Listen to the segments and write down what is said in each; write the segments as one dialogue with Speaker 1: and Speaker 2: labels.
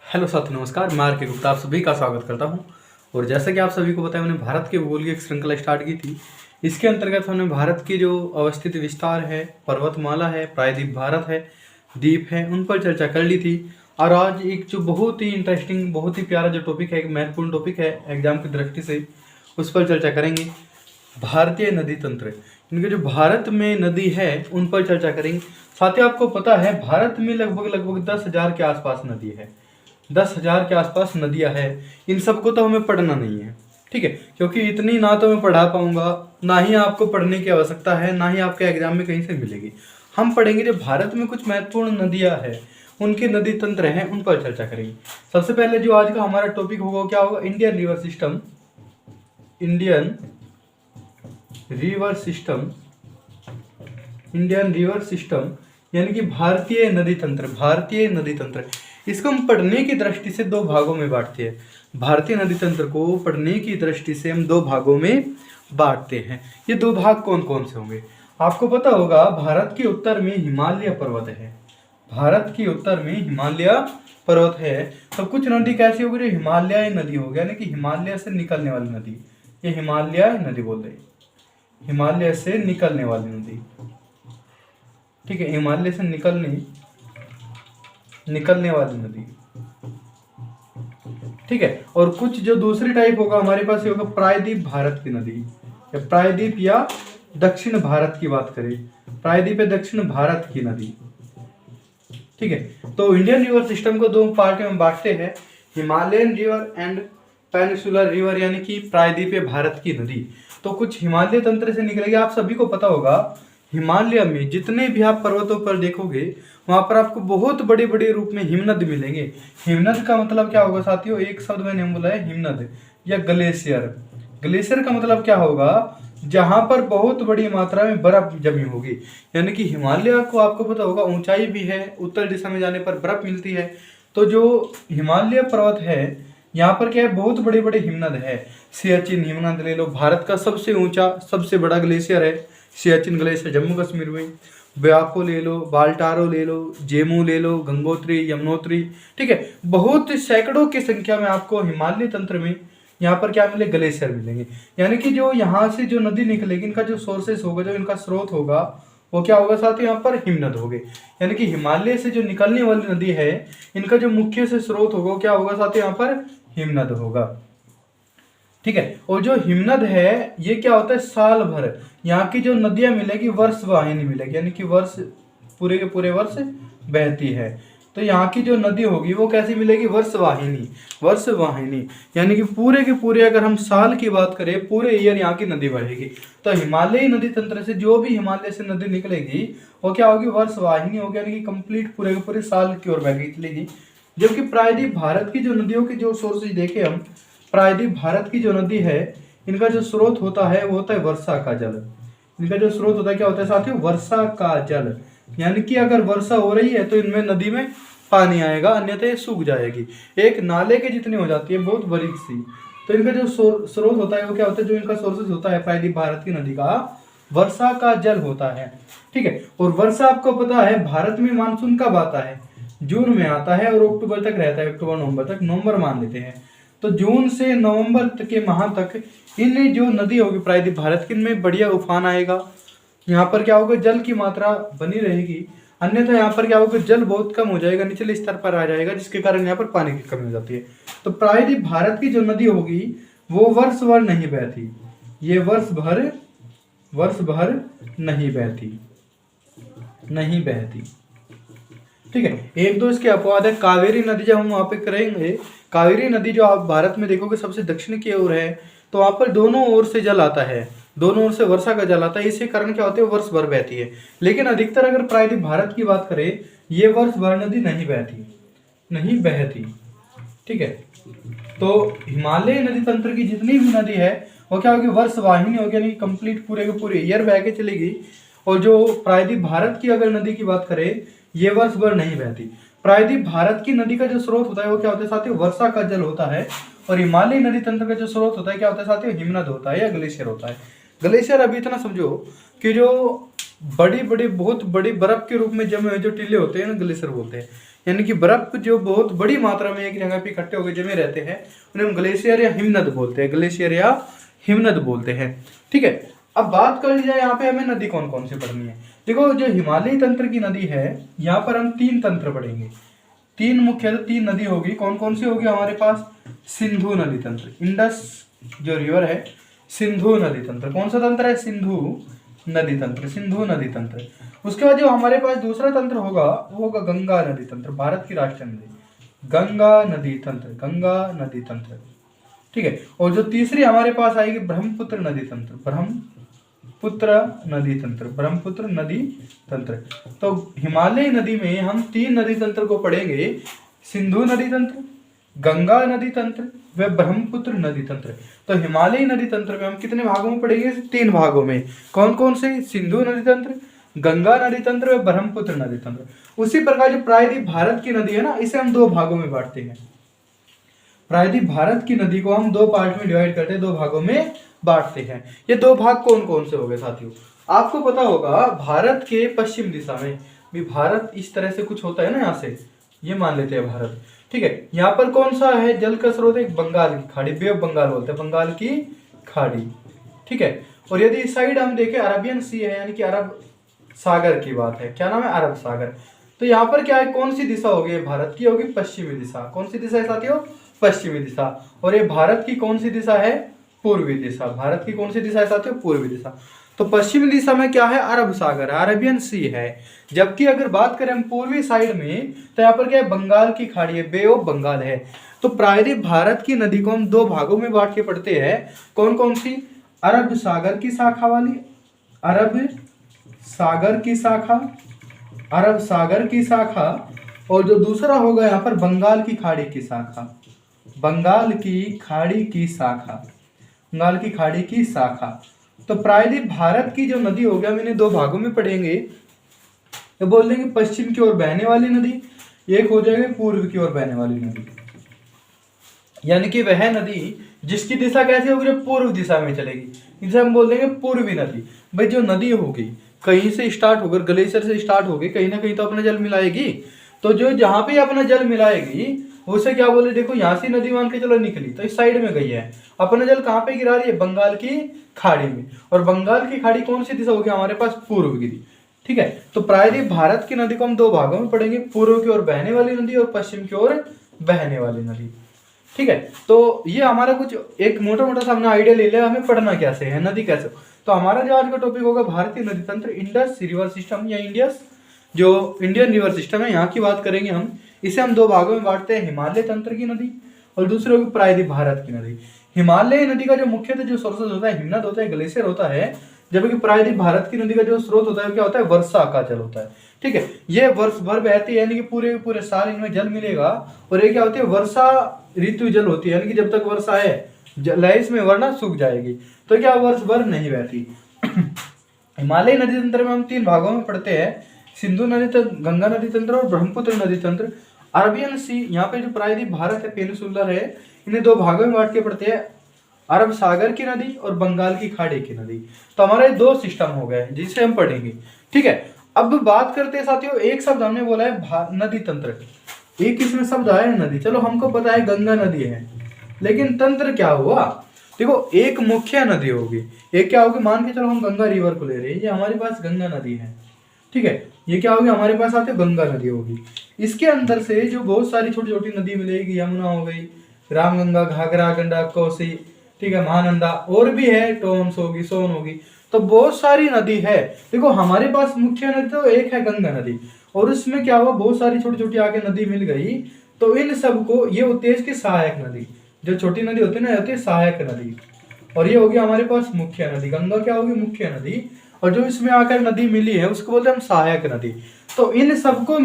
Speaker 1: Hello साथियों, नमस्कार। मैं आर के गुप्ता आप सभी का स्वागत करता हूं। और जैसा कि आप सभी को पता है, मैंने भारत के भूगोल की एक श्रृंखला स्टार्ट की थी। इसके अंतर्गत हमने भारत की जो अवस्थित विस्तार है, पर्वतमाला है, प्रायद्वीप भारत है, द्वीप है, उन पर चर्चा कर ली थी। और आज एक जो बहुत ही इंटरेस्टिंग, बहुत ही प्यारा जो टॉपिक है, एक महत्वपूर्ण टॉपिक है एग्जाम की दृष्टि से, उस पर चर्चा करेंगे। भारतीय नदी तंत्र, इनके जो भारत में नदी है उन पर चर्चा करेंगे। साथियों, आपको पता है भारत में लगभग 10,000 के आसपास नदी है। 10,000 के आसपास नदियां हैं। इन सबको तो हमें पढ़ना नहीं है, ठीक है, क्योंकि इतनी ना तो मैं पढ़ा पाऊंगा, ना ही आपको पढ़ने की आवश्यकता है, ना ही आपके एग्जाम में कहीं से मिलेगी। हम पढ़ेंगे जो भारत में कुछ महत्वपूर्ण नदियां हैं, उनके नदी तंत्र हैं, उन पर चर्चा करेंगे। सबसे पहले जो आज का हमारा टॉपिक होगा, क्या होगा? Indian river system. Indian river system, Indian river system यानी कि भारतीय नदी तंत्र। भारतीय नदी तंत्र, इसको हम पढ़ने की दृष्टि से दो भागों में बांटते हैं। भारतीय नदी तंत्र को पढ़ने की दृष्टि से हम दो भागों में बांटते हैं। ये दो भाग कौन कौन से होंगे? आपको पता होगा, भारत के उत्तर में हिमालय पर्वत है। भारत के उत्तर में हिमालय पर्वत है। तो कुछ नदी कैसी होगी? जो हिमालय नदी होगी, यानी कि हिमालय से निकलने वाली नदी। ये हिमालय नदी बोल रहे हैं, हिमालय से निकलने वाली नदी, ठीक है, हिमालय से निकलने वाली नदी, ठीक है। और कुछ जो दूसरी टाइप होगा हमारे पास, ये होगा प्रायद्वीप भारत की नदी, या प्रायद्वीप या दक्षिण भारत की बात करें, प्रायद्वीप या दक्षिण भारत की नदी, ठीक है। तो इंडियन रिवर सिस्टम को दो पार्ट में बांटते हैं, Himalayan river and peninsular river, यानी कि प्रायद्वीप भारत की नदी। तो कुछ हिमालय तंत्र से निकलेगी। आप सभी को पता होगा, हिमालय में जितने भी आप पर्वतों पर देखोगे, वहां पर आपको बहुत बड़े बड़े रूप में हिमनद मिलेंगे। हिमनद का मतलब क्या होगा साथियों? एक शब्द मैंने बोला है, हिमनद या ग्लेशियर। ग्लेशियर का मतलब क्या होगा? जहां पर बहुत बड़ी मात्रा में बर्फ जमी होगी। यानी कि हिमालय को आपको पता होगा ऊंचाई भी है, उत्तर दिशा में जाने पर बर्फ मिलती है। तो जो हिमालय पर्वत है, यहाँ पर क्या है? बहुत बड़े बड़े हिमनद है। सियाचिन हिमनद ले लो, भारत का सबसे ऊंचा सबसे बड़ा ग्लेशियर है सियाचिन ग्लेशियर, जम्मू कश्मीर में। ब्याको ले लो, बाल्टारो ले लो, जेमू ले लो, गंगोत्री, यमुनोत्री, ठीक है। बहुत सैकड़ों की संख्या में आपको हिमालय तंत्र में यहाँ पर क्या मिले? ग्लेशियर मिलेंगे। यानी कि जो यहाँ से जो नदी निकलेगी, इनका जो सोर्सेस होगा, जो इनका स्रोत होगा, वो क्या होगा साथ ही यहाँ पर? हिमनद होंगे। यानी कि हिमालय से जो निकलने वाली नदी है, इनका जो मुख्य से स्रोत होगा, क्या होगा साथ ही यहाँ पर? हिमनद होगा, ठीक है। और जो हिमनद है, ये क्या होता है? साल भर यहाँ की जो नदियां मिलेगी, वर्ष वाहिनी मिलेगी, यानी कि वर्ष, पूरे के पूरे वर्ष बहती है। तो यहाँ की जो नदी होगी वो कैसी मिलेगी? वर्ष वाहिनी। वर्ष वाहिनी यानी कि पूरे के पूरे, अगर हम साल की बात करें, पूरे ईयर यहाँ की नदी बढ़ेगी। तो हिमालयी नदी तंत्र से जो भी हिमालय से नदी निकलेगी, वो क्या होगी? वर्ष वाहिनी होगी, यानी कि कंप्लीट पूरे के पूरे साल की ओर बह चलेगी। जबकि प्रायद्वीप भारत की जो नदियों के जो सोर्सेज देखे हम, प्रायद्वीप भारत की जो नदी है, इनका जो स्रोत होता है वो होता है वर्षा का जल। इनका जो स्रोत होता है, क्या होता है साथियों? वर्षा का जल। यानी कि अगर वर्षा हो रही है तो इनमें नदी में पानी आएगा, अन्यथा ये सूख जाएगी। एक नाले के जितनी हो जाती है, बहुत बारीक सी। तो इनका जो स्रोत होता है वो क्या होता है? जो इनका सोर्सेज होता है प्रायद्वीप भारत की नदी का, वर्षा का जल होता है, ठीक है। और वर्षा आपको पता है, भारत में मानसून कब आता है? जून में आता है और अक्टूबर तक रहता है, अक्टूबर नवंबर तक, नवंबर मान लेते हैं। तो जून से नवंबर के माह तक इन जो नदी होगी प्रायद्वीप भारत की, इनमें बढ़िया उफान आएगा। यहाँ पर क्या होगा? जल की मात्रा बनी रहेगी, अन्यथा यहाँ पर क्या होगा? जल बहुत कम हो जाएगा, निचले स्तर पर आ जाएगा, जिसके कारण यहाँ पर पानी की कमी हो जाती है। तो प्रायद्वीप भारत की जो नदी होगी वो वर्ष भर नहीं बहती, ये वर्ष भर नहीं बहती, ठीक है। एक दो इसके अपवाद है। कावेरी नदी जब हम वहां पे करेंगे, कावेरी नदी जो आप भारत में देखोगे सबसे दक्षिण की ओर है, तो वहां पर दोनों ओर से जल आता है, दोनों ओर से वर्षा का जल आता है। इसके कारण क्या होते है? वर्ष भर बहती है। लेकिन अधिकतर अगर प्रायद्वीप भारत की बात करें, ये वर्ष भर नदी नहीं बहती, ठीक है। तो हिमालय नदी तंत्र की जितनी भी नदी है, वो क्या होगी? वर्ष वाहिनी होगी, यानी कंप्लीट पूरे के पूरे ईयर बह के चलेगी। और जो प्रायद्वीप भारत की अगर नदी की बात करें, ये वर्ष भर नहीं बहती। प्रायद्वीप भारत की नदी का जो स्रोत होता है वो क्या होता है साथियों? वर्षा का जल होता है। और हिमालय नदी तंत्र का जो स्रोत होता है, क्या होता है साथियों? हिमनद होता है या ग्लेशियर होता है। ग्लेशियर अभी इतना समझो कि जो बड़ी बड़ी बहुत बड़ी बर्फ के रूप में जमे हुए जो टीले होते हैं ना, ग्लेशियर बोलते हैं। यानी कि बर्फ जो बहुत बड़ी मात्रा में एक जगह पे इकट्ठे होकर जमे रहते हैं उन्हें हम ग्लेशियर या हिमनद बोलते हैं, ग्लेशियर या हिमनद बोलते हैं। ठीक है, अब बात कर ली जाए यहाँ पे हमें नदी कौन कौन सी पढ़नी है। देखो जो हिमालयी तंत्र की नदी है यहाँ पर हम 3 तंत्र पढ़ेंगे, 3 मुख्य 3 नदी होगी। कौन कौन सी होगी हमारे पास? सिंधु नदी तंत्र, इंडस जो रिवर है, सिंधु नदी तंत्र। कौन सा तंत्र है? सिंधु नदी तंत्र, सिंधु नदी तंत्र। उसके बाद जो हमारे पास दूसरा तंत्र होगा वो होगा गंगा नदी तंत्र, भारत की राष्ट्रीय नदी गंगा नदी तंत्र, गंगा नदी तंत्र। ठीक है, और जो तीसरी हमारे पास आएगी ब्रह्मपुत्र नदी तंत्र, ब्रह्मपुत्र नदी तंत्र, ब्रह्मपुत्र नदी तंत्र। तो हिमालय नदी में हम 3 नदी तंत्र को पढ़ेंगे, सिंधु नदी तंत्र, गंगा नदी तंत्र व ब्रह्मपुत्र नदी तंत्र। तो हिमालयी नदी तंत्र में हम कितने भागों में पढ़ेंगे? 3 भागों में। कौन कौन से? सिंधु नदी तंत्र, गंगा नदी तंत्र व ब्रह्मपुत्र नदी तंत्र। उसी प्रकार जो प्रायद्वीप भारत की नदी है ना, इसे हम 2 भागों में बांटते हैं। प्रायद्वीप भारत की नदी को हम 2 पार्ट में डिवाइड करते हैं, 2 भागों में बांटते हैं। ये 2 भाग कौन कौन से हो गए साथियों? आपको पता होगा भारत के पश्चिम दिशा में भी भारत इस तरह से कुछ होता है ना, यहाँ से ये मान लेते हैं भारत। ठीक है, यहाँ पर कौन सा है जल का स्रोत? एक बंगाल की खाड़ी, बे ऑफ बंगाल बोलते हैं, बंगाल की खाड़ी। ठीक है, और यदि इस साइड हम देखें अरबियन सी है, यानी कि अरब सागर की बात है। क्या नाम है? अरब सागर। तो यहाँ पर क्या है? कौन सी दिशा होगी? भारत की होगी पश्चिमी दिशा। कौन सी दिशा है साथियों? पश्चिमी दिशा। और ये भारत की कौन सी दिशा है? पूर्वी दिशा। भारत की कौन सी दिशा है साथियों? पूर्वी दिशा। तो पश्चिमी दिशा में क्या है? अरब सागर, अरेबियन सी है। जबकि अगर बात करें हम पूर्वी साइड में, तो यहाँ पर क्या है? बंगाल की खाड़ी है, बे ऑफ बंगाल है। तो प्रायद्वीप भारत की नदी को हम 2 भागों में बांट के पढ़ते हैं। कौन कौन सी? अरब सागर की शाखा वाली, अरब सागर की शाखा, अरब सागर की शाखा, और जो दूसरा होगा यहाँ पर बंगाल की खाड़ी की शाखा, बंगाल की खाड़ी की शाखा, बंगाल की खाड़ी की शाखा। तो प्रायद्वीप भारत की जो नदी होगी हम इन्हें 2 भागों में पढ़ेंगे। तो बोल देंगे पश्चिम की ओर बहने वाली नदी, एक हो जाएगी पूर्व की ओर बहने वाली नदी। यानी कि वह नदी जिसकी दिशा कैसी होगी? जो पूर्व दिशा में चलेगी, इसे हम बोल देंगे पूर्वी नदी। भाई जो नदी होगी कहीं से स्टार्ट होकर, ग्लेशियर से स्टार्ट होगी, कहीं ना कहीं तो अपना जल मिलाएगी। तो जो जहां पे अपना जल मिलाएगी उसे क्या बोले? देखो यहाँ से नदी मान के चलो निकली तो इस साइड में गई है, अपना जल कहाँ पे गिरा रही है? बंगाल की खाड़ी में। और बंगाल की खाड़ी कौन सी दिशा होगी हमारे पास? पूर्व की। ठीक है, तो प्रायद्वीप भारत की नदी को हम 2 भागों में पढ़ेंगे, पूर्व की ओर बहने वाली नदी और पश्चिम की ओर बहने वाली नदी। ठीक है, तो ये हमारा कुछ एक मोटा मोटा सा हमने आइडिया ले लिया हमें पढ़ना कैसे है, नदी कैसे। तो हमारा जो आज का टॉपिक होगा भारतीय नदी तंत्र, इंडस रिवर सिस्टम या इंडियस जो इंडियन रिवर सिस्टम है, यहाँ की बात करेंगे हम। इसे हम 2 भागों में बांटते हैं, हिमालय तंत्र की नदी और दूसरे होगी प्रायद्वीप भारत की नदी। हिमालय नदी का जो मुख्यतः जो सोर्सेज होता है, हिमनद होता है, ग्लेशियर होता है। जबकि प्रायद्वीप भारत की नदी का जो स्रोत होता है क्या होता है? वर्षा का जल होता है। ठीक है, ये वर्ष भर बहती है, यानी कि पूरे पूरे साल इनमें जल मिलेगा। और ये क्या होती है? वर्षा ऋतु जल होती है, यानी कि जब तक वर्षा है जल में वरना सूख जाएगी, तो क्या वर्ष भर नहीं बहती। हिमालय नदी तंत्र में हम 3 भागों में पढ़ते हैं, सिंधु नदी तंत्र, गंगा नदी तंत्र और ब्रह्मपुत्र नदी तंत्र। अरबियन सी, यहाँ पे जो प्रायद्वीप भारत है, पेनिसुलर है, इन्हें 2 भागों में बांट के पढ़ते हैं, अरब सागर की नदी और बंगाल की खाड़ी की नदी। तो हमारे 2 सिस्टम हो गए जिसे हम पढ़ेंगे। ठीक है, अब बात करते हैं साथियों, एक शब्द हमने बोला है नदी तंत्र, एक इसमें शब्द आया है नदी। चलो हमको पता है गंगा नदी है, लेकिन तंत्र क्या हुआ? देखो एक मुख्य नदी होगी, एक क्या होगी? मान के चलो हम गंगा रिवर को ले रहे हैं, ये हमारे पास गंगा नदी है। ठीक है, ये क्या होगी? हमारे पास आते गंगा नदी होगी। इसके अंदर से जो बहुत सारी छोटी छोटी नदी मिलेगी, यमुना हो गई, रामगंगा, घाघरा, गंडक, कोसी, ठीक है, महानंदा, और भी है, टोन्स होगी, सोन होगी। तो बहुत सारी नदी है। देखो हमारे पास मुख्य नदी तो एक है गंगा नदी, और उसमें क्या हुआ? बहुत सारी छोटी छोटी आके नदी मिल गई। तो इन सबको ये होती है इसकी सहायक नदी। जो छोटी नदी होती है ना, होती है सहायक नदी, और ये होगी हमारे पास मुख्य नदी। गंगा क्या होगी? मुख्य नदी, और जो इसमें आकर नदी मिली है उसको बोलते हैं हम सहायक नदी। तो इन सबको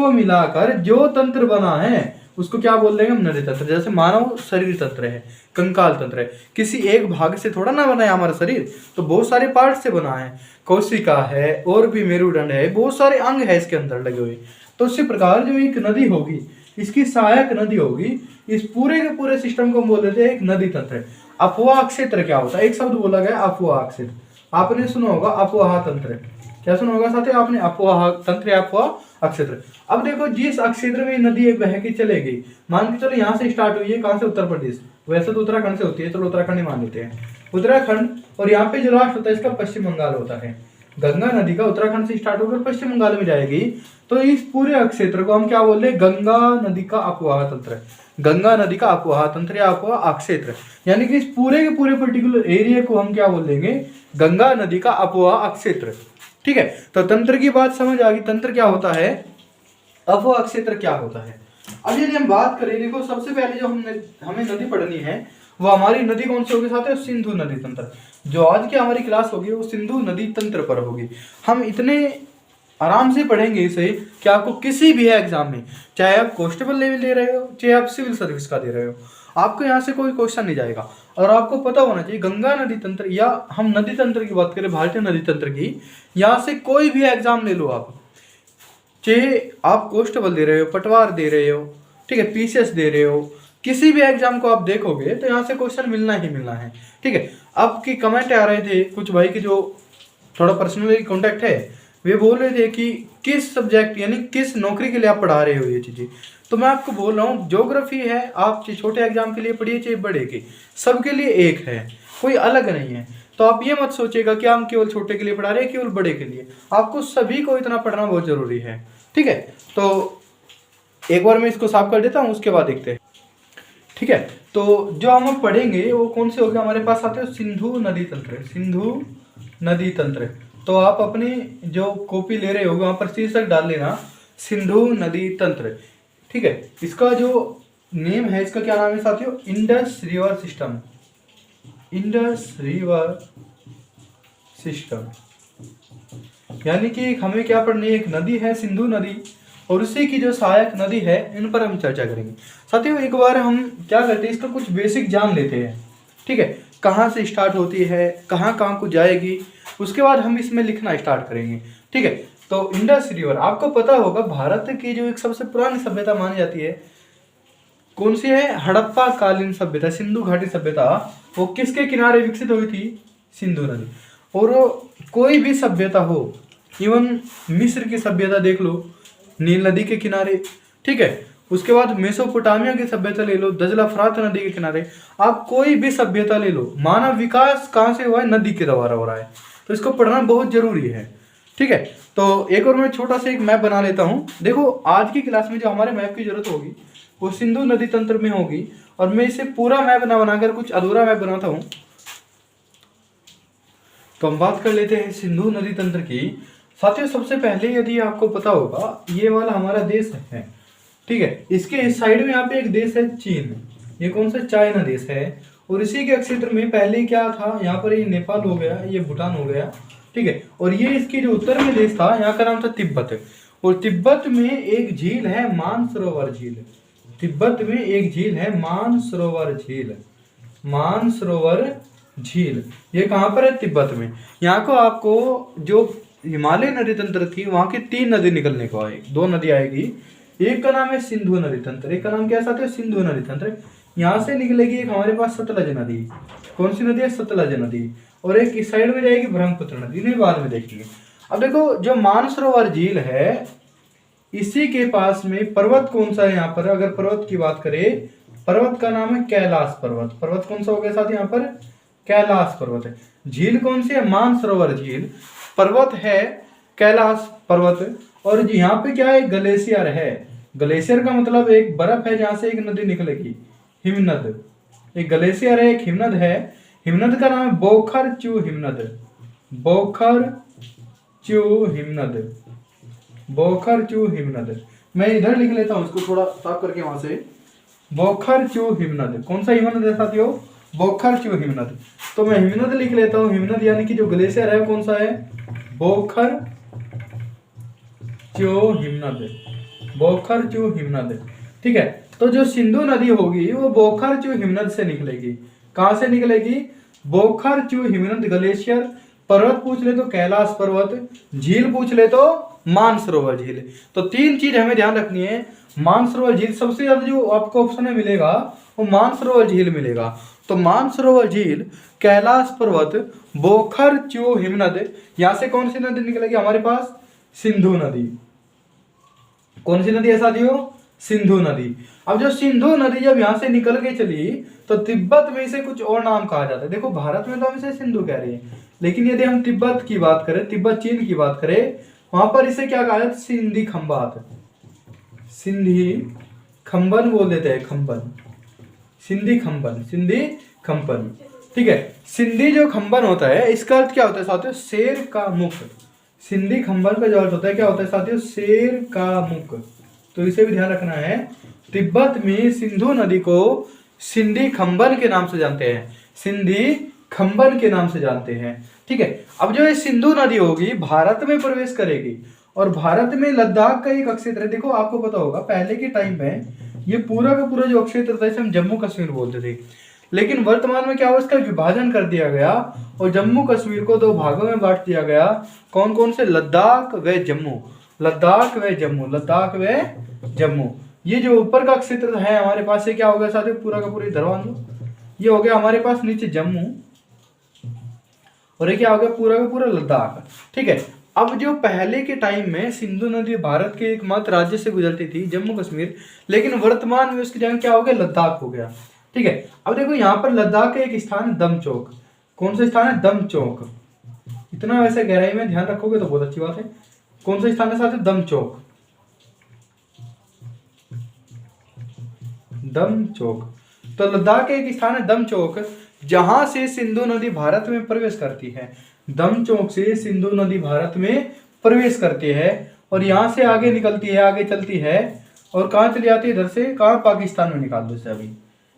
Speaker 1: मिलाकर जो तंत्र बना है उसको क्या बोल देंगे हम? नदी तंत्र। जैसे मानव शरीर तंत्र है, कंकाल तंत्र है, किसी एक भाग से थोड़ा ना बना है हमारा शरीर, तो बहुत सारे पार्ट से बना है। कोशिका है, और भी मेरुदंड है, बहुत सारे अंग है इसके अंदर लगे हुए। तो इसी प्रकार जो एक नदी होगी, इसकी सहायक नदी होगी, इस पूरे के पूरे सिस्टम को हम बोल देते हैं एक नदी तंत्र। अपवाह क्षेत्र क्या होता है? एक शब्द बोला गया अपवाह क्षेत्र, आपने सुना होगा अपवाह तंत्र। क्या सुना होगा साथियों आपने? अपवाह तंत्र या अपवाह अक्षेत्र। अब देखो जिस अक्षेत्र में नदी बह के चले गई, मान के चलो यहाँ से स्टार्ट हुई है, कहाँ से? उत्तर प्रदेश, वैसे तो उत्तराखंड से होती है, चलो उत्तराखंड ही मान लेते हैं, उत्तराखंड, और यहाँ पे जो लास्ट होता है इसका पश्चिम बंगाल होता है। गंगा नदी का उत्तराखंड से स्टार्ट होकर पश्चिम बंगाल में जाएगी, तो इस पूरे अक्षेत्र को हम क्या बोल रहे? गंगा नदी का अपवाह तंत्र, गंगा नदी का अपवाह तंत्र या अपवाह क्षेत्र, यानी कि इस पूरे के पूरे पर्टिकुलर एरिया को हम क्या बोल देंगे? गंगा नदी का अपवाह क्षेत्र। ठीक है, तो तंत्र की बात समझ आ गई, तंत्र क्या होता है, अपवाह क्षेत्र क्या होता है। अब यदि हम बात करें, देखो सबसे पहले जो हमें नदी पढ़नी है वो हमारी नदी कौन सी होगी साथियों? सिंधु नदी तंत्र। जो आज की हमारी क्लास होगी वो सिंधु नदी तंत्र पर होगी। हम इतने आराम से पढ़ेंगे इसे कि आपको किसी भी एग्जाम में, चाहे आप कांस्टेबल लेवल दे रहे हो, चाहे आप सिविल सर्विस का दे रहे हो, आपको यहाँ से कोई क्वेश्चन नहीं जाएगा। और आपको पता होना चाहिए गंगा नदी तंत्र, या हम नदी तंत्र की बात करें, भारतीय नदी तंत्र की, यहाँ से कोई भी एग्जाम ले लो आप, चाहे आप कांस्टेबल दे रहे हो, पटवार दे रहे हो, ठीक है, पीसीएस दे रहे हो, किसी भी एग्जाम को आप देखोगे तो यहाँ से क्वेश्चन मिलना ही मिलना है। ठीक है, अब की कमेंट आ रहे थे कुछ भाई के जो थोड़ा पर्सनली कांटेक्ट है, वे बोल रहे थे कि किस सब्जेक्ट यानी किस नौकरी के लिए आप पढ़ा रहे हो ये चीज़ें। तो मैं आपको बोल रहा हूँ ज्योग्राफी है, आप चाहे छोटे एग्जाम के लिए पढ़िए चाहे बड़े के, सबके लिए एक है, कोई अलग नहीं है। तो आप ये मत सोचिएगा कि हम केवल छोटे के लिए पढ़ा रहे हैं, केवल बड़े के लिए, आपको सभी को इतना पढ़ना बहुत जरूरी है। ठीक है, तो एक बार मैं इसको साफ कर देता हूँ, उसके बाद देखते हैं। ठीक है, तो जो हम पढ़ेंगे वो कौन से हो गए हमारे पास आते हैं? सिंधु नदी तंत्र, सिंधु नदी तंत्र। तो आप अपनी जो कॉपी ले रहे हो वहां पर शीर्षक डाल लेना सिंधु नदी तंत्र। ठीक है, इसका जो नेम है, इसका क्या नाम है साथियों? Indus river system, Indus river system. यानी कि हमें क्या पढ़नी है? एक नदी है सिंधु नदी, और उसी की जो सहायक नदी है, इन पर हम चर्चा करेंगे। साथियों एक बार हम क्या करते हैं, इसका कुछ बेसिक जान लेते हैं। ठीक है, कहाँ से स्टार्ट होती है, कहाँ कहाँ को जाएगी, उसके बाद हम इसमें लिखना स्टार्ट करेंगे। ठीक है, तो इंडस रिवर, आपको पता होगा भारत की जो एक सबसे पुरानी सभ्यता मानी जाती है, कौन सी है? हड़प्पा कालीन सभ्यता, सिंधु घाटी सभ्यता। वो किसके किनारे विकसित हुई थी? सिंधु नदी। और कोई भी सभ्यता हो, इवन मिस्र की सभ्यता देख लो, नील नदी के किनारे। ठीक है, उसके बाद मेसोपोटामिया की सभ्यता ले लो, दजला फरात नदी के किनारे। आप कोई भी सभ्यता ले लो, मानव विकास कहाँ से हुआ है? नदी के द्वारा हो रहा है। तो इसको पढ़ना बहुत जरूरी है। ठीक है, तो एक और मैं छोटा सा एक मैप बना लेता हूँ। देखो आज की क्लास में जो हमारे मैप की जरूरत होगी वो सिंधु नदी तंत्र में होगी, और मैं इसे पूरा मैप ना बनाकर कुछ अधूरा मैप बनाता हूँ। तो हम बात कर लेते हैं सिंधु नदी तंत्र की। साथियों सबसे पहले यदि आपको पता होगा, ये वाला हमारा देश है। ठीक है, इसके इस साइड में यहाँ पे एक देश है चीन, ये कौन सा? चाइना देश है। और इसी के क्षेत्र में पहले क्या था? यहाँ पर ये नेपाल हो गया, ये भूटान हो गया। ठीक है, और ये इसके जो उत्तर में देश था, यहाँ का नाम था तिब्बत। और तिब्बत में एक झील है मानसरोवर झील, तिब्बत में एक झील है मानसरोवर झील, मानसरोवर झील। ये कहाँ पर है? तिब्बत में। यहाँ को आपको जो हिमालय नदी तंत्र थी, वहां की 3 नदी निकलने को आएगी, 2 नदी आएगी। एक का नाम है सिंधु नदी तंत्र, एक का नाम क्या साथ है? सिंधु नदी तंत्र। यहाँ से निकलेगी एक हमारे पास सतलज नदी, कौन सी नदी है? सतलज नदी। और एक इस साइड में जाएगी ब्रह्मपुत्र नदी, इन्हें बाद में देखेंगे। अब देखो जो मानसरोवर झील है, इसी के पास में पर्वत कौन सा है? यहाँ पर अगर पर्वत की बात करें, पर्वत का नाम है कैलाश पर्वत। पर्वत कौन सा हो गया साथ? यहाँ पर कैलाश पर्वत है। झील कौन सी है? मानसरोवर झील। पर्वत है कैलाश पर्वत। और यहाँ पे क्या है? ग्लेशियर है। ग्लेशियर का मतलब एक बर्फ है जहां से एक नदी निकलेगी, हिमनद। एक ग्लेशियर है, एक हिमनद है। हिमनद का नाम है बोखर चू हिमनद, बोखर चू हिमनद, बोखर चू हिमनद। मैं इधर लिख लेता हूँ इसको थोड़ा साफ करके वहां से। बोखर चू हिमनद, कौन सा हिमनद है साथियों? बोखर चू हिमनद। तो मैं हिमनद लिख लेता हूँ। हिमनद यानी कि जो ग्लेशियर है कौन सा है? बोखर चू हिमनद, बोखर चू हिमनद। ठीक है, तो जो सिंधु नदी होगी वो बोखर चू हिमनद से निकलेगी। कहां से निकलेगी? बोखर चू हिमनद ग्लेशियर। पर्वत पूछ ले तो कैलाश पर्वत, झील पूछ ले तो मानसरोवर झील। तो 3 चीज हमें ध्यान रखनी है। मानसरोवर झील सबसे ज्यादा जो आपको ऑप्शन में मिलेगा वो मानसरोवर झील मिलेगा। तो मानसरोवर झील, कैलाश पर्वत, बोखर च्यू हिमनद, यहां से कौन सी नदी निकलेगी हमारे पास? सिंधु नदी। कौन सी नदी है साथियों? सिंधु नदी। अब जो सिंधु नदी जब यहां से निकल के चली तो तिब्बत में इसे कुछ और नाम कहा जाता है। देखो भारत में तो हम इसे सिंधु कह रहे हैं, लेकिन यदि हम तिब्बत की बात करें, तिब्बत चीन की बात करें, वहां पर इसे क्या कहा जाता है? सिंधी खंबात, सिंधी खंबन बोल देते हैं, खंबन, सिंधी खंबन, सिंधी खंबन। ठीक है, सिंधी जो खंबन होता है इसका अर्थ क्या होता है साथियों? शेर का मुख। सिंधी खंबन का जो अर्थ होता है क्या होता है साथियों? शेर का मुख। तो इसे भी ध्यान रखना है। तिब्बत में सिंधु नदी को सिंधी खंबन के नाम से जानते हैं, सिंधी खंबन के नाम से जानते हैं। ठीक है, अब जो ये सिंधु नदी होगी भारत में प्रवेश करेगी और भारत में लद्दाख का एक क्षेत्र है। देखो आपको पता होगा पहले के टाइम में ये पूरा का पूरा जो क्षेत्र था इसे हम जम्मू कश्मीर बोलते थे, लेकिन वर्तमान में क्या हुआ? इसका विभाजन कर दिया गया और जम्मू कश्मीर को 2 भागों में बांट दिया गया। कौन कौन से? लद्दाख व जम्मू, लद्दाख व जम्मू, लद्दाख व जम्मू। ये जो ऊपर का क्षेत्र है हमारे पास, ये क्या हो गया साथियों? पूरा का पूरा दरवान, ये हो गया हमारे पास नीचे जम्मू, और ये क्या हो गया? पूरा का पूरा लद्दाख। ठीक है, अब जो पहले के टाइम में सिंधु नदी भारत के एकमात्र राज्य से गुजरती थी, जम्मू कश्मीर, लेकिन वर्तमान में उसकी जगह क्या हो गया? लद्दाख हो गया। ठीक है, अब देखो यहाँ पर लद्दाख का एक स्थान है दमचौक। कौन सा स्थान है? दमचौक। इतना वैसे गहराई में ध्यान रखोगे तो बहुत अच्छी बात है। कौन सा स्थान है साथियों? दमचौक, दमचौक। तो लद्दाख का एक स्थान है दमचौक, जहां से सिंधु नदी भारत में प्रवेश करती है। दमचौक से सिंधु नदी भारत में प्रवेश करती है और यहां से आगे निकलती है, आगे चलती है और कहां चली जाती है? इधर से कहां? पाकिस्तान में निकाल दो इसे, अभी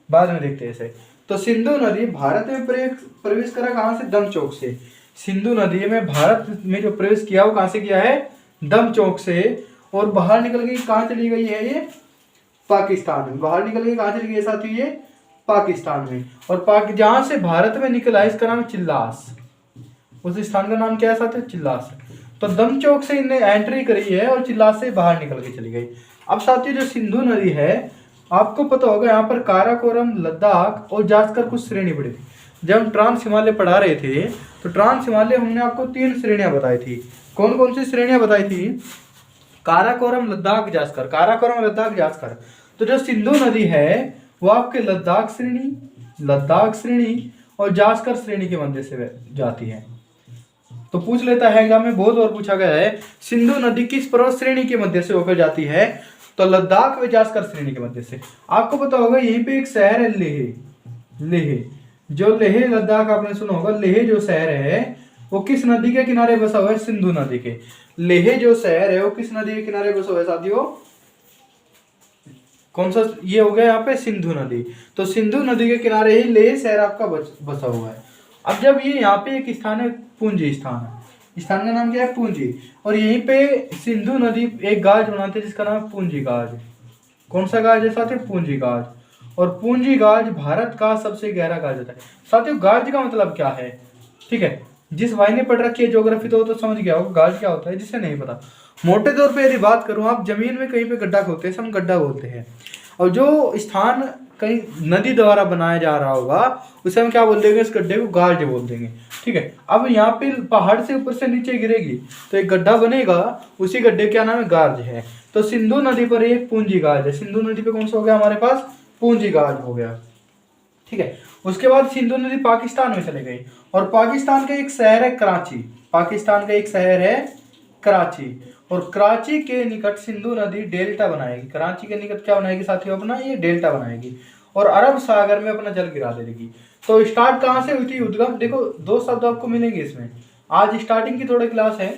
Speaker 1: बाद में देखते हैं इसे। तो सिंधु नदी भारत में प्रवेश करा कहां से? दमचौक से। सिंधु नदी में भारत में जो प्रवेश किया वो कहां से किया है? दमचौक से। और बाहर निकल गई, कहां चली गई है ये? पाकिस्तान में। बाहर निकल गई, कहां चली गई साथी? ये पाकिस्तान में। और जहां से भारत में निकला है इसका नाम चिल्लास। उस स्थान का नाम क्या है साथी? चिल्लास। तो दमचौक से इन्हें एंट्री करी है और चिल्लास से बाहर निकल के चली गई। अब साथियों जो सिंधु नदी है, आपको पता होगा यहाँ पर काराकोरम, लद्दाख और जास्कर कुछ श्रेणी पड़ी थी। जब हम ट्रांस हिमालय पढ़ा रहे थे तो ट्रांस हिमालय हमने आपको 3 श्रेणियां बताई थी। कौन कौन सी श्रेणियां बताई थी? काराकोरम, लद्दाख, जास्कर। काराकोरम, लद्दाख, जास्कर। तो जो सिंधु नदी है वो आपके लद्दाख श्रेणी, लद्दाख श्रेणी और जास्कर श्रेणी के मध्य से जाती है। तो पूछ लेता है एग्जाम में, बहुत बार पूछा गया है, सिंधु नदी किस पर्वत श्रेणी के मध्य से होकर जाती है? तो लद्दाख व जास्कर श्रेणी के मध्य से। आपको पता होगा यहीं पे एक शहर है लेह। लेह, जो लेह लद्दाख आपने सुना होगा, लेह जो शहर है वो किस नदी के किनारे बसा हुआ है? सिंधु नदी के। लेह जो शहर है वो किस नदी के किनारे बसा हुआ है साथियों? कौन सा? ये हो गया यहाँ पे सिंधु नदी। तो सिंधु नदी के किनारे ही लेह शहर आपका बसा हुआ है। अब जब ये यहाँ पे एक स्थान है, पूंजी स्थान है, स्थान का नाम क्या है? पूंजी। और यहीं पे सिंधु नदी एक गाज बनाती है जिसका नाम है पूंजी गाज। कौन सा गाज है साथियों? पूंजी गाज। और पूंजी गाज भारत का सबसे गहरा गाज होता है। साथियों गाज का मतलब क्या है? ठीक है, जिस भाई ने पढ़ रखी है ज्योग्राफी तो समझ गया होगा गाज क्या होता है, जिसे नहीं पता मोटे तौर पे यदि बात करूं, आप जमीन में कहीं पे गड्ढा खोदते हैं, हम गड्ढा बोलते हैं, और जो स्थान कहीं नदी द्वारा बनाया जा रहा होगा उसे हम क्या बोल देंगे? इस गड्ढे को गाज बोल देंगे। ठीक है, अब यहाँ पे पहाड़ से ऊपर से नीचे गिरेगी तो एक गड्ढा बनेगा, उसी गड्ढे क्या नाम है? गाज है। तो सिंधु नदी पर एक पूंजी गाज है। सिंधु नदी पे कौन सा हो गया हमारे पास? पूंजी गाज हो गया। ठीक है, उसके बाद सिंधु नदी पाकिस्तान में चले गई और पाकिस्तान का एक शहर है कराची। पाकिस्तान का एक शहर है कराची, और कराची के निकट सिंधु नदी डेल्टा बनाएगी। कराची के निकट क्या बनाएगी साथियों? अपना ये डेल्टा बनाएगी और अरब सागर में अपना जल गिरा देगी। तो स्टार्ट कहाँ से हुई थी? उद्गम। देखो 2 शब्द आपको मिलेंगे इसमें। आज स्टार्टिंग की थोड़ी क्लास है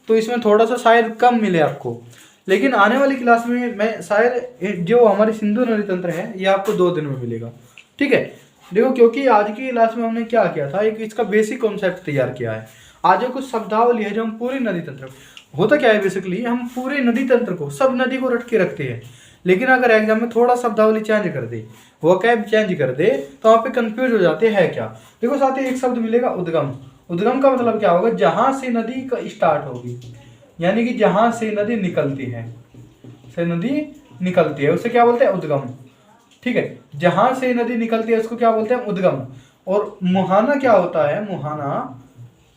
Speaker 1: तो इसमें थोड़ा सा शायद कम मिले आपको, लेकिन आने वाली क्लास में मैं शायद जो हमारी सिंधु नदी तंत्र है ये आपको 2 दिन में मिलेगा। ठीक है, देखो क्योंकि आज की क्लास में हमने क्या किया था, एक इसका बेसिक कॉन्सेप्ट तैयार किया है। आज जो कुछ शब्दावली है जो हम पूरी नदी तंत्र, होता क्या है बेसिकली, हम पूरे नदी तंत्र को, सब नदी को रट के रखते हैं, लेकिन अगर एग्जाम में थोड़ा शब्दावली चेंज कर दे, वोकैब चेंज कर दे तो वहाँ पे कंफ्यूज हो जाते हैं क्या। देखो साथ ही एक शब्द मिलेगा उद्गम। उद्गम का मतलब क्या होगा? जहां से नदी का स्टार्ट होगी, यानी कि जहां से नदी निकलती है, से नदी निकलती है उसे क्या बोलते हैं? उद्गम। ठीक है, जहां से नदी निकलती है उसको क्या बोलते हैं, उद्गम। और मुहाना क्या होता है,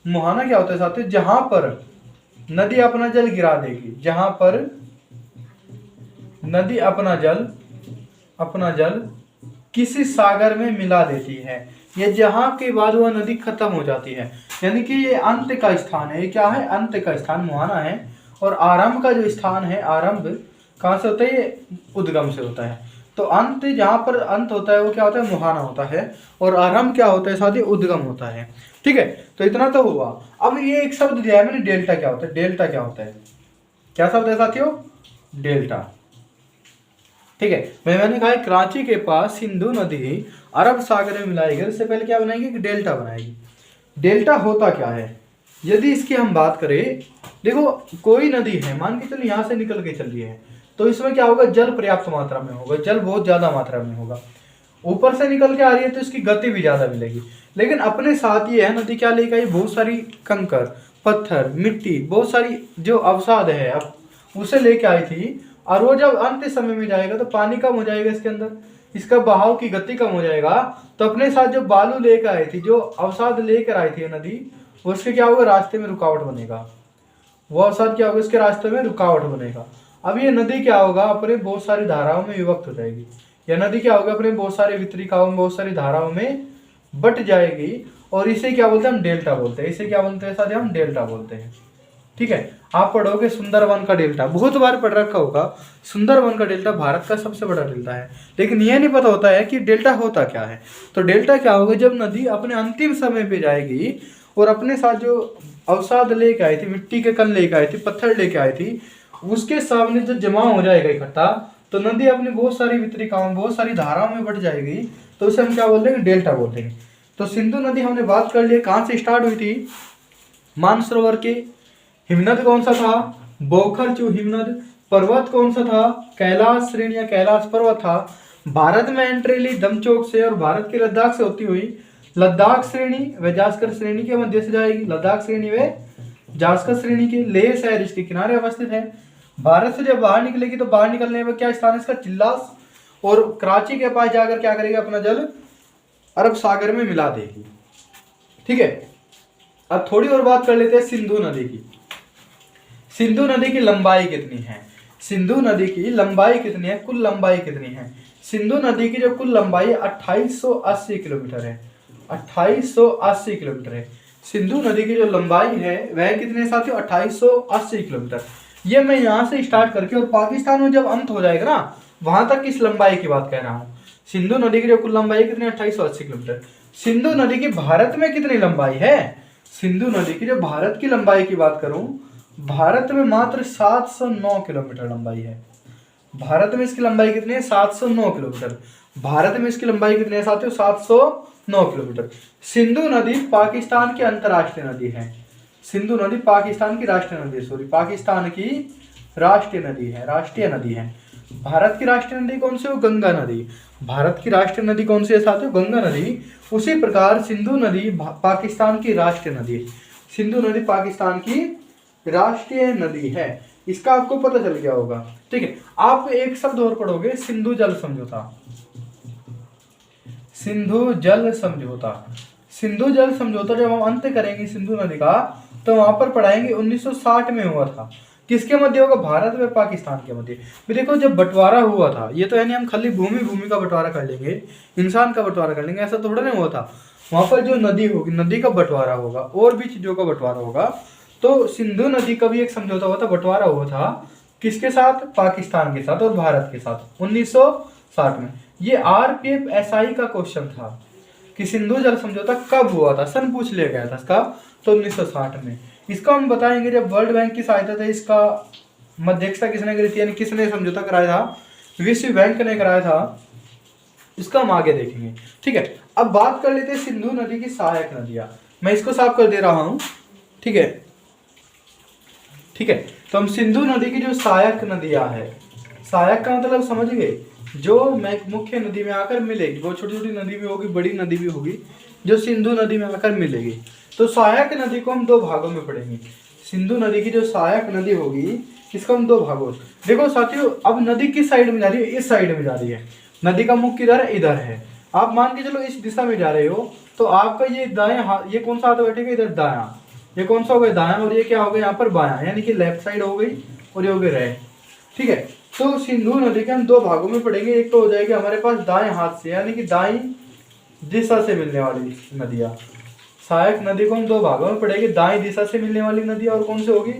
Speaker 1: मुहाना क्या होता है साथियों, जहां पर नदी अपना जल गिरा देगी, जहां पर नदी अपना जल किसी सागर में मिला देती है, या जहां के बाद वह नदी खत्म हो जाती है, यानी कि ये अंत का स्थान है। ये क्या है, अंत का स्थान मुहाना है। और आरंभ का जो स्थान है, आरंभ कहाँ से होता है, ये उद्गम से होता है। तो अंत, जहां पर अंत होता है वो क्या होता है, मुहाना होता है। और आरंभ क्या होता है साथ ही, उद्गम होता है। ठीक है, तो इतना तो हुआ। अब ये एक शब्द दिया है मैंने, डेल्टा क्या होता है, डेल्टा क्या होता है, क्या शब्द है साथियों, डेल्टा। ठीक है, मैंने कहा कराची के पास सिंधु नदी अरब सागर में मिलाई गई, इससे पहले क्या बनाएगी, कि डेल्टा बनाएगी। डेल्टा होता क्या है, यदि इसकी हम बात करें, देखो कोई नदी है, मान के चलिए यहाँ से निकल के चल रही है, तो इसमें क्या होगा, जल पर्याप्त मात्रा में होगा, जल बहुत ज्यादा मात्रा में होगा। ऊपर से निकल के आ रही है तो इसकी गति भी ज्यादा मिलेगी। लेकिन अपने साथ ये है, नदी क्या लेकर आई, बहुत सारी कंकर, पत्थर, मिट्टी, बहुत सारी जो अवसाद है अब उसे लेके आई थी। और वो जब अंत समय में जाएगा तो पानी कम हो जाएगा इसके अंदर, इसका बहाव की गति कम हो जाएगा। तो अपने साथ जो बालू लेकर आई थी, जो अवसाद लेकर आई थी नदी, उसके क्या होगा, रास्ते में रुकावट बनेगा। वो अवसाद क्या होगा, इसके रास्ते में रुकावट बनेगा। अब ये नदी क्या होगा, अपने बहुत सारी धाराओं में विभक्त हो जाएगी। यह नदी क्या होगा, अपने बहुत सारे वितरिकाओं में, बहुत सारी धाराओं में बट जाएगी। और इसे क्या बोलते हैं, हम डेल्टा बोलते हैं। इसे क्या बोलते हैं साथ, हम डेल्टा बोलते हैं। ठीक है, आप पढ़ोगे सुंदरवन का डेल्टा, बहुत बार पढ़ रखा होगा। सुंदरवन का डेल्टा भारत का सबसे बड़ा डेल्टा है, लेकिन यह नहीं पता होता है कि डेल्टा होता क्या है। तो डेल्टा क्या होगा, जब नदी अपने अंतिम समय पे जाएगी और अपने साथ जो अवसाद लेके आई थी, मिट्टी के कण लेके आई थी, पत्थर लेके आई थी, उसके सामने जो जमा हो जाएगा इकट्ठा, तो नदी अपनी बहुत सारी वितरिकाओं, बहुत सारी धाराओं में बढ़ जाएगी। तो उसे हम क्या बोल देंगे, डेल्टा बोल देंगे। तो सिंधु नदी हमने बात कर ली, कहाँ से स्टार्ट हुई थी, मानसरोवर के। हिमनद कौन सा था, बोखरचू हिमनद। पर्वत कौन सा था, कैलाश श्रेणी या कैलाश पर्वत था। भारत में एंट्री ली दमचौक से और भारत के लद्दाख से होती हुई लद्दाख श्रेणी व जास्कर श्रेणी के मध्य से जाएगी। लद्दाख श्रेणी व जास्कर श्रेणी के लेह शहर इसके किनारे अवस्थित है। भारत से जब बाहर निकलेगी तो बाहर निकलने में क्या स्थान है इसका, चिल्लास। और कराची के पास जाकर क्या करेगी, अपना जल अरब सागर में मिला देगी। ठीक है, अब थोड़ी और बात कर लेते हैं सिंधु नदी की। सिंधु नदी की लंबाई कितनी है, सिंधु नदी की लंबाई कितनी है, कुल लंबाई कितनी है। सिंधु नदी की जो कुल लंबाई 2880 किलोमीटर है, 2880 किलोमीटर है। सिंधु नदी की जो लंबाई है वह कितने साथियों, 2880 किलोमीटर। ये मैं यहाँ से स्टार्ट करके और पाकिस्तान में जब अंत हो जाएगा ना, वहां तक इस लंबाई की बात कह रहा हूँ। सिंधु नदी की जो कुल लंबाई कितनी, 2880 किलोमीटर। सिंधु नदी की भारत में कितनी लंबाई है, सिंधु नदी की जो भारत की लंबाई की बात करूं, भारत में मात्र 709 किलोमीटर लंबाई है। भारत में इसकी लंबाई कितनी है, 709 किलोमीटर। भारत में इसकी लंबाई कितनी है साथियों, 709 किलोमीटर। सिंधु नदी पाकिस्तान की अंतर्राष्ट्रीय नदी है। सिंधु नदी पाकिस्तान की राष्ट्रीय नदी, सॉरी पाकिस्तान की राष्ट्रीय नदी है, राष्ट्रीय नदी है। भारत की राष्ट्रीय नदी कौन सी है, गंगा नदी। भारत की राष्ट्रीय नदी कौन सी है साथियों, गंगा नदी। उसी प्रकार सिंधु नदी पाकिस्तान की राष्ट्रीय नदी है। सिंधु नदी पाकिस्तान की राष्ट्रीय नदी है, इसका आपको पता चल गया होगा। ठीक है, आप एक शब्द और पढ़ोगे, सिंधु जल समझौता। सिंधु जल समझौता, सिंधु जल समझौता जब हम अंत करेंगे सिंधु नदी का, तो वहां पर पढ़ाएंगे 1960 में हुआ था। किसके मध्य होगा, भारत व पाकिस्तान के मध्य। देखो जब बंटवारा हुआ था, ये तो यानी हम खाली भूमि का बंटवारा कर लेंगे, इंसान का बंटवारा कर लेंगे, ऐसा थोड़ा नहीं हुआ था। वहां पर जो नदी होगी, नदी का बंटवारा होगा और भी चीजों का बंटवारा होगा। तो सिंधु नदी का भी एक समझौता हुआ था, बंटवारा हुआ था। किसके साथ, पाकिस्तान के साथ और भारत के साथ 1960 में। ये RPF SI का क्वेश्चन था कि सिंधु जल समझौता कब हुआ था, सन पूछ लिया गया था इसका, तो 1960 में। इसको हम बताएंगे जब वर्ल्ड बैंक की सहायता से इसका मध्यस्थता किसने करी थी, यानी किसने समझौता कराया था, विश्व बैंक ने कराया था। इसका हम आगे देखेंगे। ठीक है, अब बात कर लेते हैं सिंधु नदी की सहायक नदियां। मैं इसको साफ कर दे रहा हूं। ठीक है, ठीक है, तो हम सिंधु नदी की जो सहायक नदियां है, सहायक का मतलब समझ गए, जो मुख्य नदी में आकर मिलेगी, वो छोटी छोटी नदी भी होगी, बड़ी नदी भी होगी, जो सिंधु नदी में आकर मिलेगी। तो सहायक नदी को हम दो भागों में पढ़ेंगे। सिंधु नदी की जो सहायक नदी होगी, इसको हम दो भागों, देखो साथियों, अब नदी किस साइड में जा रही है, इस साइड में जा रही है। नदी का मुख किधर है, इधर है। आप मान के चलो इस दिशा में जा रहे हो तो आपका ये दाएं हाथ, ये कौन सा हाथ बैठेगा, इधर दायां, ये कौन सा हो गया दायां, और ये क्या हो गया यहाँ पर बायां, यानी कि लेफ्ट साइड हो गई और ये हो गया राइट। ठीक है, तो सिंधु नदी के हम दो भागों में पढ़ेंगे। एक तो हो जाएगी हमारे पास दाएं हाथ से यानी कि दाई दिशा से मिलने वाली नदियां। सहायक नदी को हम दो भागों में पढ़ेंगे, दाएं दिशा से मिलने वाली नदी और कौन सी होगी,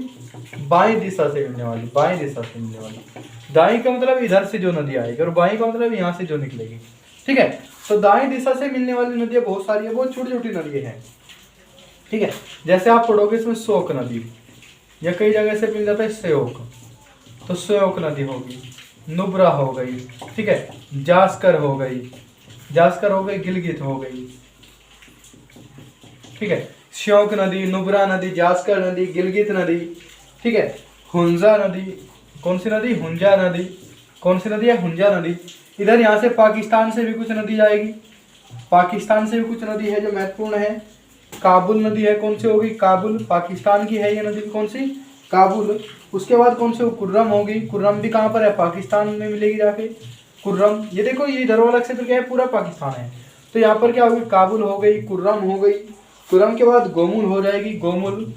Speaker 1: बाएं दिशा से मिलने वाली, बाएं दिशा से मिलने वाली। दाएं का मतलब इधर से जो नदी आएगी और बाएं का मतलब यहाँ से जो निकलेगी। ठीक है, तो दाएं दिशा से मिलने वाली नदियां बहुत सारी है, बहुत छोटी छोटी नदियां हैं। ठीक है, जैसे आप पढ़ोगे इसमें शोक नदी, या कई जगह से मिल जाता है श्योक, तो श्योक नदी होगी, नुब्रा हो गई, ठीक है, जास्कर हो गई, जास्कर हो गई, गिलगित हो गई। ठीक है, श्योक नदी, नुब्रा नदी, जास्कर नदी, गिलगित नदी। ठीक है, हुंजा नदी, कौन सी नदी, हुंजा नदी, कौन सी नदी है, हुंजा नदी। इधर यहाँ से पाकिस्तान से भी कुछ नदी जाएगी, पाकिस्तान से भी कुछ नदी है जो महत्वपूर्ण है। काबुल नदी है, कौन सी होगी, काबुल, पाकिस्तान की है ये नदी, कौन सी, काबुल। उसके बाद कौन सी, कुर्रम होगी, कुर्रम भी कहाँ पर है, पाकिस्तान में मिलेगी जाके कुर्रम। ये देखो ये इधर वाला क्षेत्र क्या है, पूरा पाकिस्तान है, तो यहाँ पर क्या होगी, काबुल हो गई, कुर्रम हो गई। कुर्रम के बाद गोमुल हो जाएगी, गोमुल,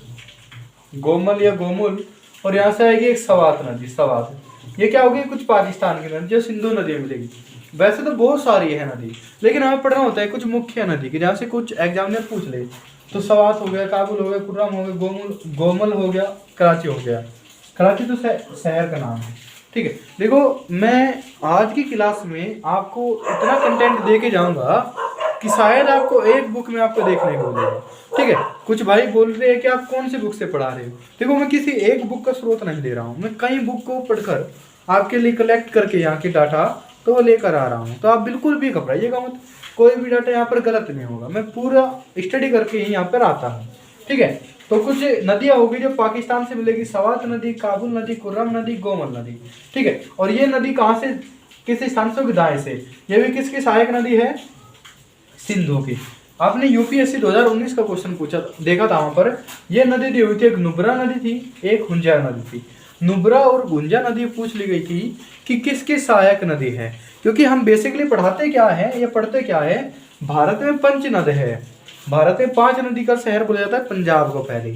Speaker 1: गोमल या गोमुल, और यहाँ से आएगी एक सवात नदी, सवात। ये क्या होगी, कुछ पाकिस्तान की नदी जो सिंधु नदी में मिलेगी। वैसे तो बहुत सारी है नदी, लेकिन हमें पढ़ना होता है कुछ मुख्य नदी की, जहाँ से कुछ एग्जामिनर पूछ ले। तो सवात हो गया, काबुल हो गया, कुर्रम हो गया, गोमुल, गोमल हो गया, कराची हो गया। कराची तो शहर का नाम है। ठीक है, देखो मैं आज की क्लास में आपको इतना कंटेंट दे के जाऊंगा कि शायद आपको एक बुक में आपको देखने को मिलेगा। ठीक है, कुछ भाई बोल रहे हैं कि आप कौन सी बुक से पढ़ा रहे हो। देखो मैं किसी एक बुक का स्रोत नहीं दे रहा हूँ, मैं कई बुक को पढ़कर आपके लिए कलेक्ट करके यहाँ की डाटा तो वो लेकर आ रहा हूँ। तो आप बिल्कुल भी घबराइएगा मत, कोई भी डाटा यहाँ पर गलत नहीं होगा, मैं पूरा स्टडी करके ही यहाँ पर आता हूँ। ठीक है, तो कुछ नदियाँ होगी जो पाकिस्तान से मिलेगी, सवात नदी, काबुल नदी, कुर्रम नदी, गोमल नदी। ठीक है, और ये नदी कहाँ से, किस स्थान से, दाएं से। ये भी किसकी सहायक नदी है, सिंधु की। आपने यूपीएससी 2019 का क्वेश्चन पूछा देखा था, वहां पर ये नदी दी हुई थी, एक नुब्रा नदी थी, एक हुंजा नदी थी। नुब्रा और हुंजा नदी पूछ ली गई थी कि किसकी सहायक नदी है, क्योंकि हम बेसिकली पढ़ाते क्या है, ये पढ़ते क्या है, भारत में पंच नद है, भारत में 5 नदी का शहर बोला जाता है पंजाब को पहले।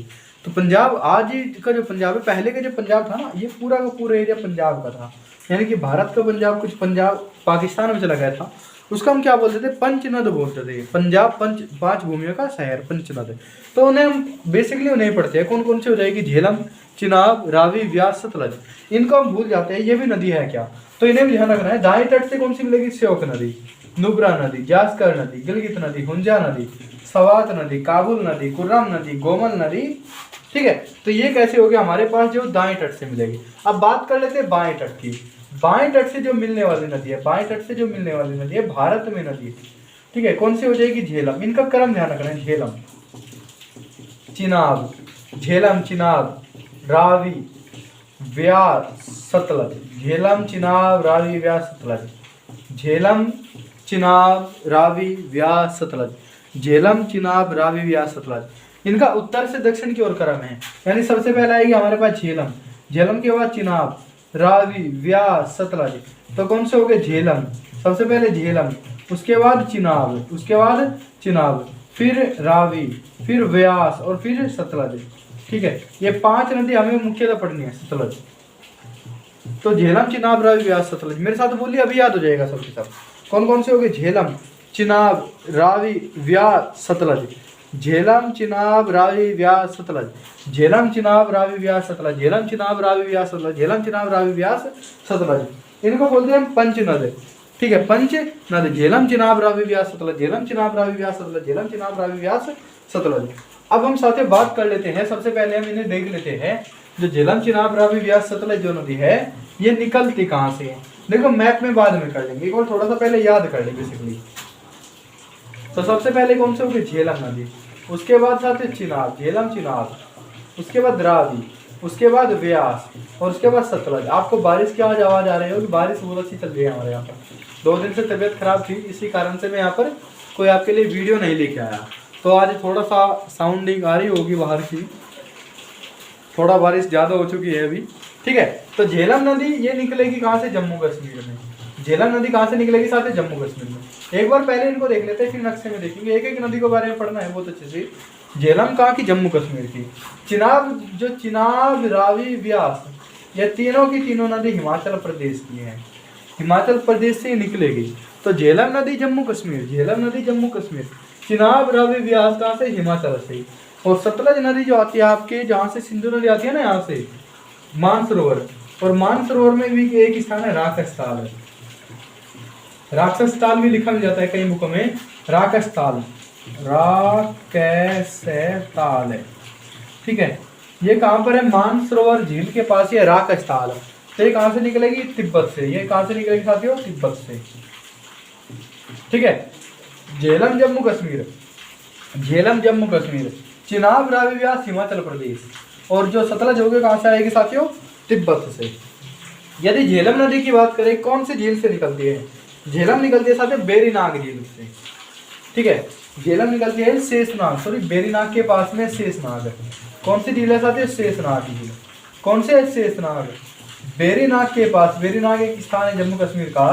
Speaker 1: तो पंजाब आज का जो पंजाब है, पहले का जो पंजाब था ना, ये पूरा का पूरा एरिया पंजाब का था, यानी कि भारत का पंजाब कुछ पंजाब पाकिस्तान में चला गया था, उसका हम क्या बोलते थे, पंचनद बोलते थे। पंजाब 5 भूमियों का शहर पंचनद। तो उन्हें हम बेसिकली उन्हें पढ़ते हैं, कौन कौन सी हो जाएगी, झेलम, चिनाब, रावी, व्यास, सतलज। इनको हम भूल जाते हैं, ये भी नदी है क्या, तो इन्हें भी ध्यान रखना है। दाएं तट से कौन सी मिलेगी, श्योक नदी, नुब्रा नदी, जास्कर नदी, गिलगित नदी, हुंजा नदी, सवात नदी, काबुल नदी, कुर्रम नदी, गोमल नदी। ठीक है, तो ये कैसे हो गया हमारे पास, जो दाएं तट से मिलेगी। अब बात कर लेते हैं बाएं तट की। बाएं तट से जो मिलने वाली नदी है, बाएं तट से जो मिलने वाली नदी है, भारत में नदी है। ठीक है, कौन सी हो जाएगी, झेलम। इनका क्रम ध्यान रखना है, झेलम, चिनाब, झेलम, चिनाब, रावी, व्यास, सतलज। झेलम, चिनाब, रावी, व्यास, सतलज। झेलम, चिनाब, रावी, व्यास, सतलज। झेलम, चिनाब, रावी, व्यास, सतलज। इनका उत्तर से दक्षिण की ओर क्रम है, यानी सबसे पहले आएगी हमारे पास झेलम, झेलम के बाद चिनाब, रावी, व्यास, सतलज। तो कौन से हो गए, झेलम, सबसे पहले झेलम, उसके बाद चिनाब, उसके बाद चिनाब, फिर रावी, फिर व्यास और फिर सतलज। ठीक है, ये 5 नदी हमें मुख्यतः पढ़नी है, सतलज। तो झेलम, चिनाब, रावी, व्यास, सतलज। मेरे साथ बोलिए, अभी याद हो जाएगा सबके सब। कौन कौन से हो गए, झेलम, चिनाब, रावी, व्यास, सतलज। झेलम, चिनाब, रावी, व्यास, सतलज। झेलम, चिनाब, रावी, व्यास, सतलज। झेलम, चिनाब, रावी, व्यास, सतलज। झेलम, चिनाब, रावी, व्यास, सतलज। इनको बोलते हैं हम पंच नद। ठीक है, पंच नद, झेलम, चिनाब, रावी, व्यास, सतलज। झेलम, चिनाब, रावी, व्यास, सतलज। झेलम, चिनाब, रावी, व्यास, सतलज। अब हम साथ में बात कर लेते हैं, सबसे पहले हम इन्हें देख लेते हैं, जो झेलम, चिनाब, रावी, व्यास, सतलज जो नदी है, ये निकलती कहाँ से है। देखो मैप में बाद में कर लेंगे, और थोड़ा सा पहले याद कर लेंगे बेसिकली। तो सबसे पहले कौन से होगी, झेलम नदी, उसके बाद साथ है चिनाब, झेलम, चिनाब, उसके बाद रावी, उसके बाद व्यास और उसके बाद सतलज। आपको बारिश की आज आवाज़ आ रही होगी, बारिश बहुत अच्छी चल रही है हमारे यहाँ पर। 2 दिन से तबीयत खराब थी, इसी कारण से मैं यहाँ पर कोई आपके लिए वीडियो नहीं लेके आया। तो आज थोड़ा सा साउंडिंग आ रही होगी बाहर की, थोड़ा बारिश ज़्यादा हो चुकी है अभी। ठीक है, तो झेलम नदी ये निकलेगी कहाँ से, जम्मू कश्मीर में। झेलम नदी कहाँ से निकलेगी साथ ही जम्मू कश्मीर में। एक बार पहले इनको देख लेते हैं, फिर नक्शे में देखेंगे। एक एक नदी के बारे में पढ़ना है बहुत अच्छे से। झेलम कहाँ की, जम्मू कश्मीर की। चिनाब, जो चिनाब, रावी, व्यास, ये तीनों की तीनों नदी हिमाचल प्रदेश की है, हिमाचल प्रदेश से निकलेगी। तो झेलम नदी जम्मू कश्मीर, झेलम नदी जम्मू कश्मीर, चिनाब, रावी, व्यास कहाँ से, हिमाचल से। और सतलज नदी जो आती है आपके, जहाँ से सिंधु नदी आती है ना, यहाँ से मानसरोवर, और मानसरोवर में भी एक स्थान है राक्षस ताल। राक्षस ताल भी लिखा मिल जाता है कई बुकों में, राक्षस ताल, राक्षस ताल है, ठीक है। ये कहाँ पर है, मानसरोवर झील के पास ही है राक्षस ताल। तो ये कहाँ से निकलेगी, तिब्बत से। ये कहाँ से निकलेगी साथियों, तिब्बत से, ठीक है। झेलम जम्मू कश्मीर, झेलम जम्मू कश्मीर, चिनाब, रावी, व्यास हिमाचल प्रदेश, और जो सतलज होगी कहाँ से आएगी साथियों, तिब्बत से। यदि झेलम नदी की बात करें, कौन सी झील से निकलती है, झेलम निकलती है साथियों बेरीनाग झील से, ठीक है। झेलम निकलती है शेषनाग, सॉरी बेरीनाग के पास में शेषनाग। कौन सी झील है साथियों, शेषनाग झील। कौन से है, शेषनाग, बेरीनाग के पास। बेरीनाग एक स्थान है जम्मू कश्मीर का,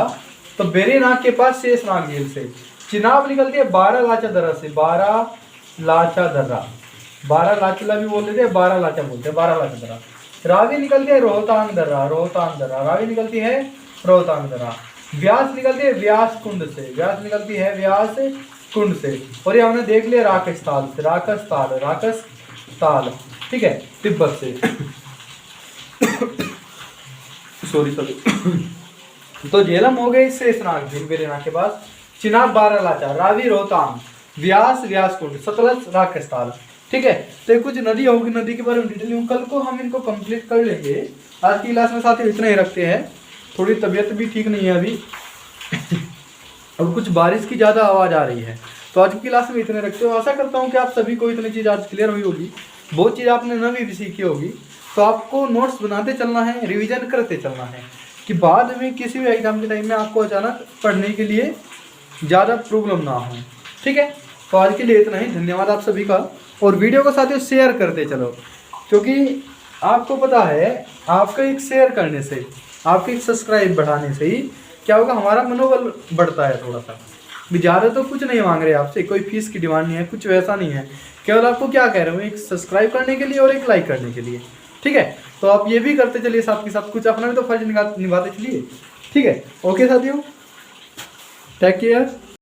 Speaker 1: तो बेरीनाग के पास शेषनाग झील से। चिनाब निकलती है बारालाचा दर्रा से, बारालाचा दर्रा, बारालाचा भी बोल देते हैं, बारालाचा बोलते हैं, बारालाचा दर्रा। रावी निकलती है रोहतांग दर्रा, रोहतांग दर्रा, रावी निकलती है रोहतांग दर्रा। व्यास निकलती है व्यास कुंड से, व्यास निकलती है व्यास कुंड से। और ये हमने देख लिया राक्षस ताल से, राक्षस ताल, राक्षस ताल, ठीक है, तिब्बत से। सॉरी तो झेलम हो गई शेषनाग झील बेरीनाग के पास, चिनाब बारालाचा, रावी रोहतांग, व्यास व्यास कुंड, सतलज राक्षस ताल, ठीक है। तो कुछ नदी होगी, नदी के बारे में डिटेल हूँ, कल को हम इनको कंप्लीट कर लेंगे। आज की क्लास में साथ ही इतना ही रखते हैं, थोड़ी तबीयत भी ठीक नहीं है अभी और कुछ बारिश की ज़्यादा आवाज़ आ रही है, तो आज की क्लास में इतने रखते हो। आशा करता हूँ कि आप सभी को इतनी चीज़ आज क्लियर हुई होगी, बहुत चीज़ आपने नवी भी सीखी होगी। तो आपको नोट्स बनाते चलना है, रिविजन करते चलना है, कि बाद में किसी भी एग्जाम के टाइम में आपको अचानक पढ़ने के लिए ज़्यादा प्रॉब्लम ना हो, ठीक है। तो आज के लिए इतना ही, धन्यवाद आप सभी का। और वीडियो को साथियों शेयर करते चलो, क्योंकि आपको पता है आपका एक शेयर करने से, आपके एक सब्सक्राइब बढ़ाने से ही क्या होगा, हमारा मनोबल बढ़ता है थोड़ा सा। भी ज़्यादा तो कुछ नहीं मांग रहे आपसे, कोई फीस की डिमांड नहीं है, कुछ वैसा नहीं है, केवल आपको क्या कह रहे हो, एक सब्सक्राइब करने के लिए और एक लाइक करने के लिए, ठीक है। तो आप ये भी करते चलिए साथ के साथ, कुछ अपना भी तो फर्ज निभाते चलिए, ठीक है। ओके साथियों, टेक केयर।